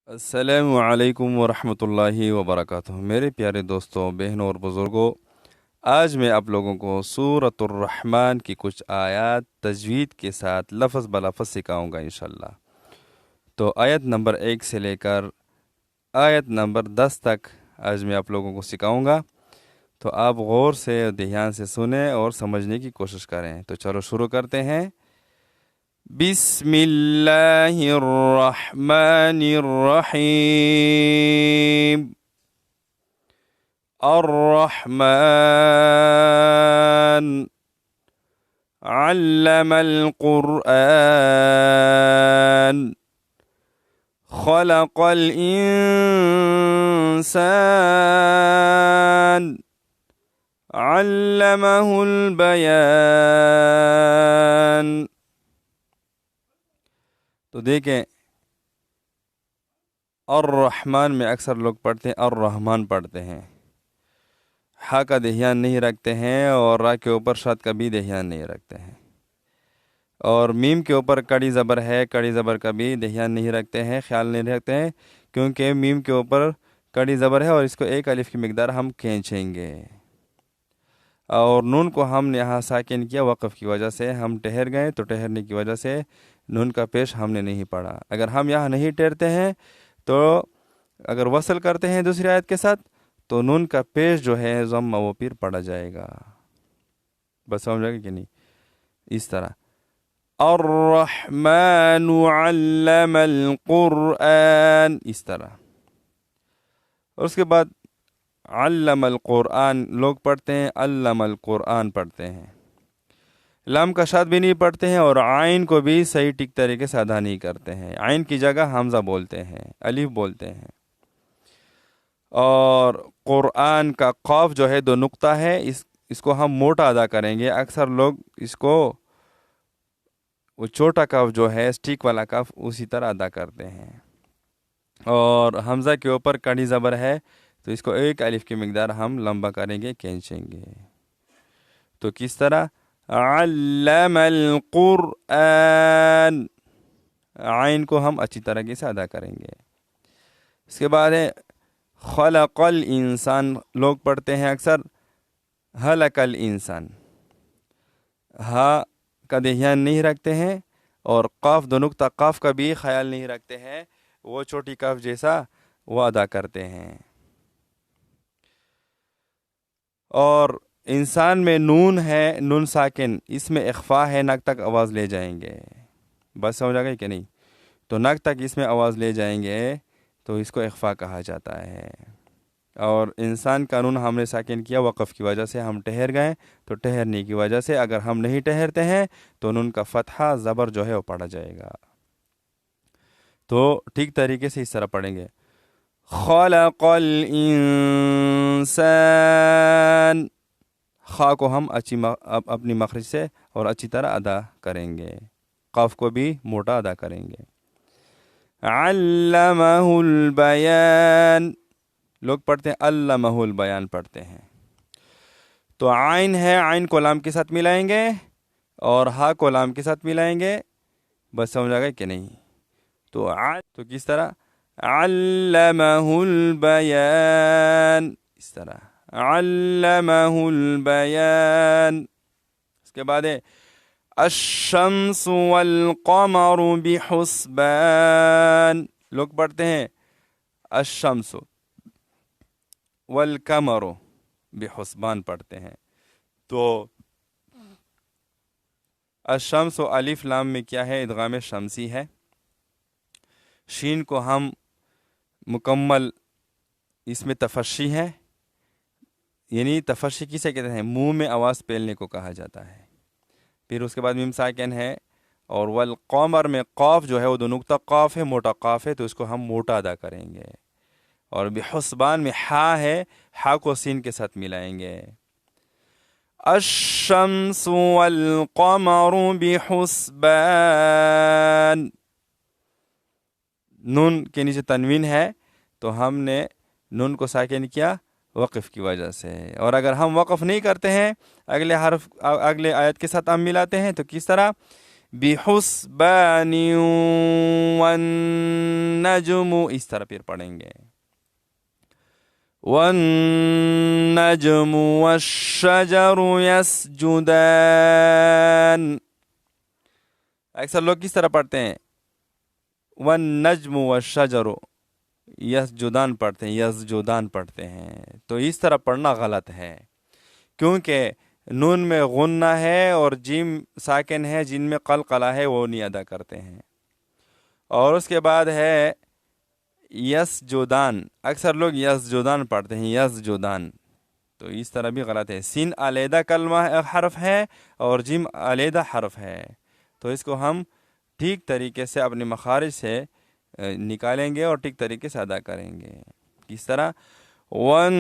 السلام علیکم ورحمۃ اللہ وبرکاتہ۔ میرے پیارے دوستوں، بہنوں اور بزرگوں، آج میں آپ لوگوں کو سورۃ الرحمن کی کچھ آیات تجوید کے ساتھ لفظ بلفظ سکھاؤں گا انشاءاللہ۔ تو آیت نمبر 1 سے لے کر آیت نمبر 10 تک آج میں آپ لوگوں کو سکھاؤں گا، تو آپ غور سے اور دھیان سے سنیں اور سمجھنے کی کوشش کریں۔ تو چلو شروع کرتے ہیں۔ بسم اللہ الرحمن الرحیم۔ الرحمن علم القرآن خلق الانسان علمہ البیان۔ تو دیکھیں، الرحمن میں اکثر لوگ پڑھتے ہیں الرحمن پڑھتے ہیں، ہا کا دھیان نہیں رکھتے ہیں اور را کے اوپر شد کا بھی دھیان نہیں رکھتے ہیں، اور میم کے اوپر کڑی زبر ہے، کڑی زبر کا بھی دھیان نہیں رکھتے ہیں، خیال نہیں رکھتے ہیں، کیونکہ میم کے اوپر کڑی زبر ہے اور اس کو ایک الف کی مقدار ہم کھینچیں گے، اور نون کو ہم نے یہاں ساکن کیا وقف کی وجہ سے، ہم ٹھہر گئے تو ٹھہرنے کی وجہ سے نون کا پیش ہم نے نہیں پڑھا۔ اگر ہم یہاں نہیں ٹھہرتے ہیں تو اگر وصل کرتے ہیں دوسری آیت کے ساتھ تو نون کا پیش جو ہے ضمہ وہ پھر پڑا جائے گا۔ بس سمجھ گا کہ نہیں؟ اس طرح الرحمن علم القرآن، اس طرح۔ اور اس کے بعد علم القرآن لوگ پڑھتے ہیں، علم القرآن پڑھتے ہیں، لام کا شاد بھی نہیں پڑھتے ہیں اور عین کو بھی صحیح ٹھیک طریقے سے ادا نہیں کرتے ہیں، عین کی جگہ حمزہ بولتے ہیں، الف بولتے ہیں۔ اور قرآن کا قاف جو ہے 2 نقطہ ہے، اس کو ہم موٹا ادا کریں گے۔ اکثر لوگ اس کو وہ چھوٹا کاف جو ہے اسٹیک والا کاف اسی طرح ادا کرتے ہیں، اور حمزہ کے اوپر کڑی زبر ہے تو اس کو ایک الف کی مقدار ہم لمبا کریں گے، کھینچیں گے۔ تو کس طرح؟ علم القرآن، عین کو ہم اچھی طرح سے ادا کریں گے۔ اس کے بعد ہے خلق الانسان، لوگ پڑھتے ہیں اکثر ہلک الانسان، ہا کا دھیان نہیں رکھتے ہیں اور قاف 2 نقطہ قاف کا بھی خیال نہیں رکھتے ہیں، وہ چھوٹی کاف جیسا وہ ادا کرتے ہیں۔ اور انسان میں نون ہے، نون ساکن، اس میں اخفا ہے، نک تک آواز لے جائیں گے۔ بس سمجھ آ گئی کہ نہیں؟ تو نک تک اس میں آواز لے جائیں گے تو اس کو اخفا کہا جاتا ہے۔ اور انسان کا نون ہم نے ساکن کیا وقف کی وجہ سے، ہم ٹھہر گئے تو ٹھہرنے کی وجہ سے، اگر ہم نہیں ٹھہرتے ہیں تو نون کا فتحہ زبر جو ہے وہ پڑھا جائے گا۔ تو ٹھیک طریقے سے اس طرح پڑھیں گے، خلق الانسان، خا کو ہم اپنی مخرج سے اور اچھی طرح ادا کریں گے، قاف کو بھی موٹا ادا کریں گے۔ علمہ البیان، لوگ پڑھتے ہیں علمہ البیان پڑھتے ہیں۔ تو عین ہے، عین کو لام کے ساتھ ملائیں گے اور ہا کو لام کے ساتھ ملائیں گے۔ بس سمجھ آ گئے کہ نہیں؟ تو کس طرح؟ علمہ البیان، اس طرح علمہ البیان۔ اس کے بعد ہے الشمس والقمر بحسبان، لوگ پڑھتے ہیں الشمس والقمر بحسبان پڑھتے ہیں۔ تو الشمس و الف لام میں کیا ہے؟ ادغام شمسی ہے، شین کو ہم مکمل، اس میں تفشی ہے، یعنی تفشی کسے کہتے ہیں؟ منہ میں آواز پھیلنے کو کہا جاتا ہے۔ پھر اس کے بعد میم ساکن ہے، اور والقمر میں قاف جو ہے وہ 2 نقطہ قاف ہے، موٹا قاف ہے، تو اس کو ہم موٹا ادا کریں گے۔ اور بحسبان میں ہا ہے، ہا کو سین کے ساتھ ملائیں گے۔ الشمس والقمر بحسبان، نون کے نیچے تنوین ہے تو ہم نے نون کو ساکن کیا وقف کی وجہ سے، اور اگر ہم وقف نہیں کرتے ہیں اگلے حرف اگلے آیت کے ساتھ ہم ملاتے ہیں تو کس طرح؟ بحسبان والنجم، اس طرح پھر پڑھیں گے والنجم والشجر يسجدان. اکثر لوگ کس طرح پڑھتے ہیں؟ والنجم والشجر یسجدان پڑھتے ہیں، یسجدان پڑھتے ہیں. تو اس طرح پڑھنا غلط ہے، کیونکہ نون میں غنہ ہے اور جیم ساکن ہے، جن میں قلقلہ ہے، وہ نہیں ادا کرتے ہیں. اور اس کے بعد ہے یسجدان، اکثر لوگ یسجدان پڑھتے ہیں، یسجدان. تو اس طرح بھی غلط ہے. سین علیحدہ کلمہ حرف ہے اور جیم علیحدہ حرف ہے، تو اس کو ہم ٹھیک طریقے سے اپنے مخارج سے نکالیں گے اور ٹھیک طریقے سے ادا کریں گے. کس طرح؟ وَالنَّجْمُ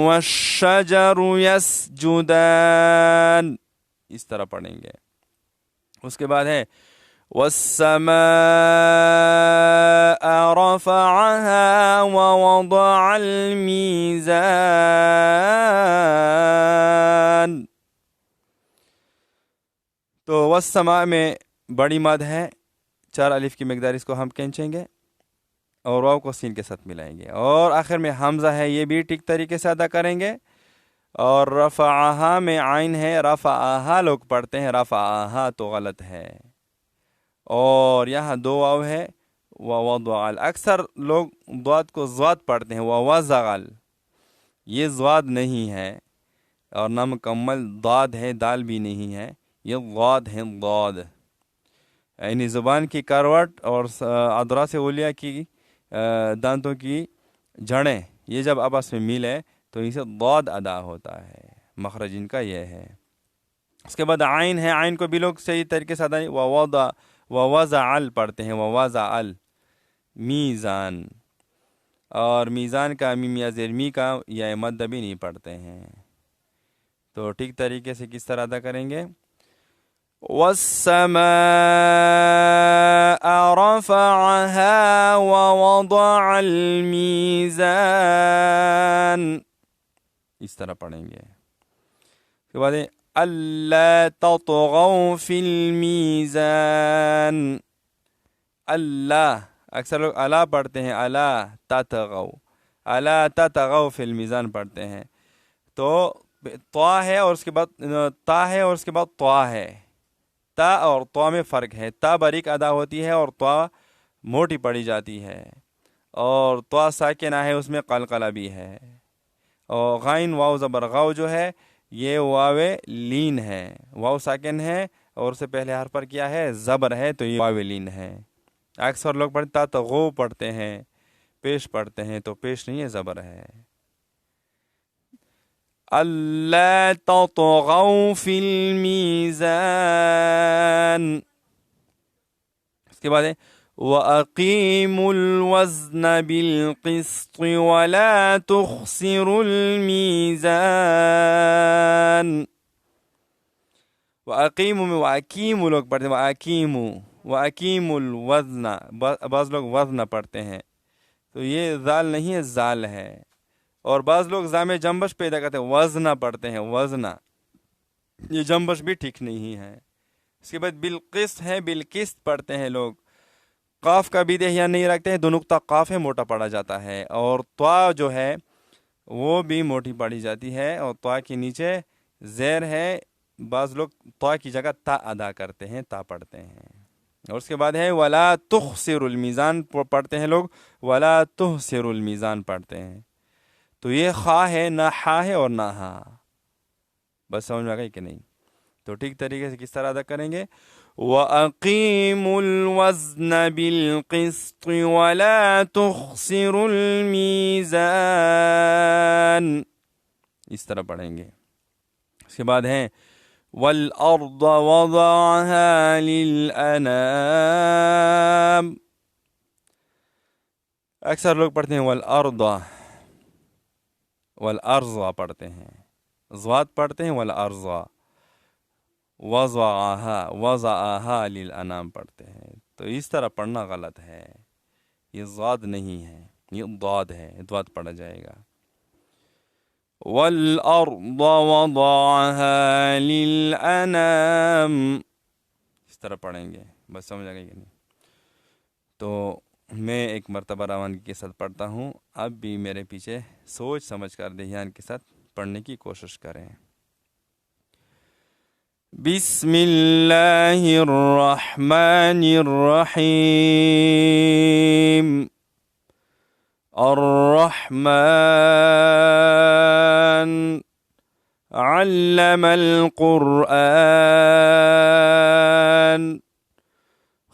وَالشَّجَرُ يَسْجُدَانِ، اس طرح پڑھیں گے. اس کے بعد ہے وَالسَّمَاءَ رَفَعَهَا وَوَضَعَ الْمِيزَانَ. تو والسماء میں بڑی مد ہے، 4 الف کی مقدار، اس کو ہم کھینچیں گے اور واو کو سین کے ساتھ ملائیں گے، اور آخر میں حمزہ ہے، یہ بھی ٹھیک طریقے سے ادا کریں گے. اور رفعہا میں عین ہے، رفعہا لوگ پڑھتے ہیں، رفعہا تو غلط ہے. اور یہاں 2 واو ہے، ووضع، اکثر لوگ ضاد کو ضاد پڑھتے ہیں، ووضع، یہ ضاد نہیں ہے اور نہ مکمل ضاد ہے، دال بھی نہیں ہے، یہ ضاد ہے، ضاد. یعنی زبان کی کروٹ اور اضراس اولیہ کی دانتوں کی جڑیں یہ جب آپس میں ملے تو اسے ضاد ادا ہوتا ہے، مخرج ان کا یہ ہے. اس کے بعد عین ہے، عین کو بھی لوگ صحیح طریقے سے ادا نہیں، ووضع پڑھتے ہیں، ووضع میزان. اور میزان کا میم یا زیر می کا یا مد بھی نہیں پڑھتے ہیں. تو ٹھیک طریقے سے کس طرح ادا کریں گے؟ وَالسَّمَاءَ رَفَعَهَا وَوَضَعَ الْمِيزَانَ، اس طرح پڑھیں گے. اس کے بعد أَلَّا تَطْغَوْا فِي الْمِيزَانِ. اللہ، اکثر لوگ الا پڑھتے ہیں، الا تَتَغَوْا، الا تَتَغَوْا فِي الْمِيزَانِ پڑھتے ہیں. تو طا ہے اور اس کے بعد تا ہے اور اس کے بعد طا ہے. تا اور طا میں فرق ہے، تا باریک ادا ہوتی ہے اور طا موٹی پڑھی جاتی ہے. اور طا ساکنہ ہے، اس میں قلقلہ بھی ہے. اور غائن واو زبر غو جو ہے یہ واو لین ہے، واو ساکن ہے اور اس سے پہلے حرف پر کیا ہے؟ زبر ہے، تو یہ واو لین ہے. اکثر لوگ پڑھتے تا غو پڑھتے ہیں، پیش پڑھتے ہیں، تو پیش نہیں ہے، زبر ہے. أَلَّا تَطْغَوْا فِي الْمِيزَانِ. اس کے بعد ہے وَأَقِيمُوا الْوَزْنَ بِالْقِسْطِ وَلَا تُخْسِرُوا الْمِيزَانَ. وَأَقِيمُوا میں وَأَقِيمُوا لوگ پڑھتے ہیں، وَأَقِيمُوا الْوَزْنَ، بعض لوگ وزن پڑھتے ہیں، تو یہ ذال نہیں ہے، زال ہے. اور بعض لوگ زام جنبش پیدا کرتے ہیں، وزنہ پڑھتے ہیں، وزنہ، یہ جنبش بھی ٹھیک نہیں ہے. اس کے بعد بالقسط ہے، بالقسط پڑھتے ہیں لوگ. قاف کا بھی دہیا نہیں رکھتے ہیں، 2 نقطہ قاف ہے، موٹا پڑھا جاتا ہے. اور طا جو ہے وہ بھی موٹی پڑھی جاتی ہے، اور طا کے نیچے زیر ہے، بعض لوگ طا کی جگہ تا ادا کرتے ہیں، تا پڑھتے ہیں. اور اس کے بعد ہے وَلَا تُخْسِرُ الْمِيزَانَ پڑھتے ہیں لوگ، وَلَا تُخْسِرُ الْمِيزَانَ پڑھتے ہیں. تو یہ خا ہے، نہ حا ہے اور نہ ہا. بس سمجھ میں آ گئی کہ نہیں؟ تو ٹھیک طریقے سے کس طرح ادا کریں گے؟ وَأَقِيمُوا الْوَزْنَ بِالْقِسْطِ وَلَا تُخْسِرُوا الْمِيزَانَ، اس طرح پڑھیں گے. اس کے بعد ہیں وَالْأَرْضَ وَضَعَهَا لِلْأَنَامِ. اکثر لوگ پڑھتے ہیں وَالْأَرْضَ، والارض پڑھتے ہیں، ضاد پڑھتے ہیں، والارض. وضعها للانام پڑھتے ہیں. تو اس طرح پڑھنا غلط ہے، یہ ضاد نہیں ہے، یہ ضاد ہے، ضاد پڑھا جائے گا. والأرض وضعها للأنام. اس طرح پڑھیں گے، بس سمجھ آ گئی کہ نہیں؟ تو میں ایک مرتبہ روانگی کے ساتھ پڑھتا ہوں، اب بھی میرے پیچھے سوچ سمجھ کر دھیان کے ساتھ پڑھنے کی کوشش کریں۔ بسم اللہ الرحمن الرحیم۔ الرحمن علم القرآن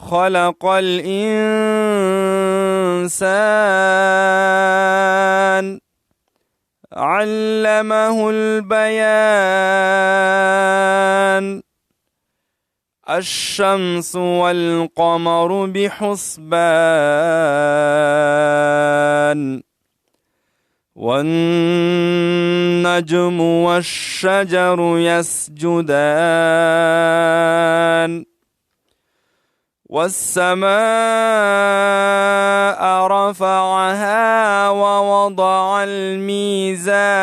خلق الإنسان علمه البيان الشمس والقمر بحسبان والنجم والشجر يسجدان والسماء رفعها ووضع الميزان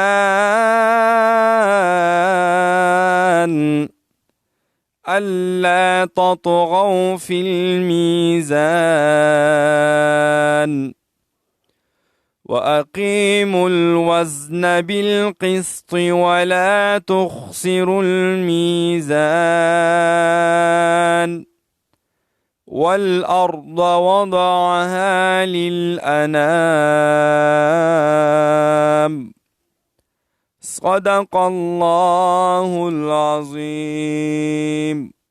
ألا تطغوا في الميزان وأقيموا الوزن بالقسط ولا تخسروا الميزان والأرض وضعها للأنام صدق الله العظيم.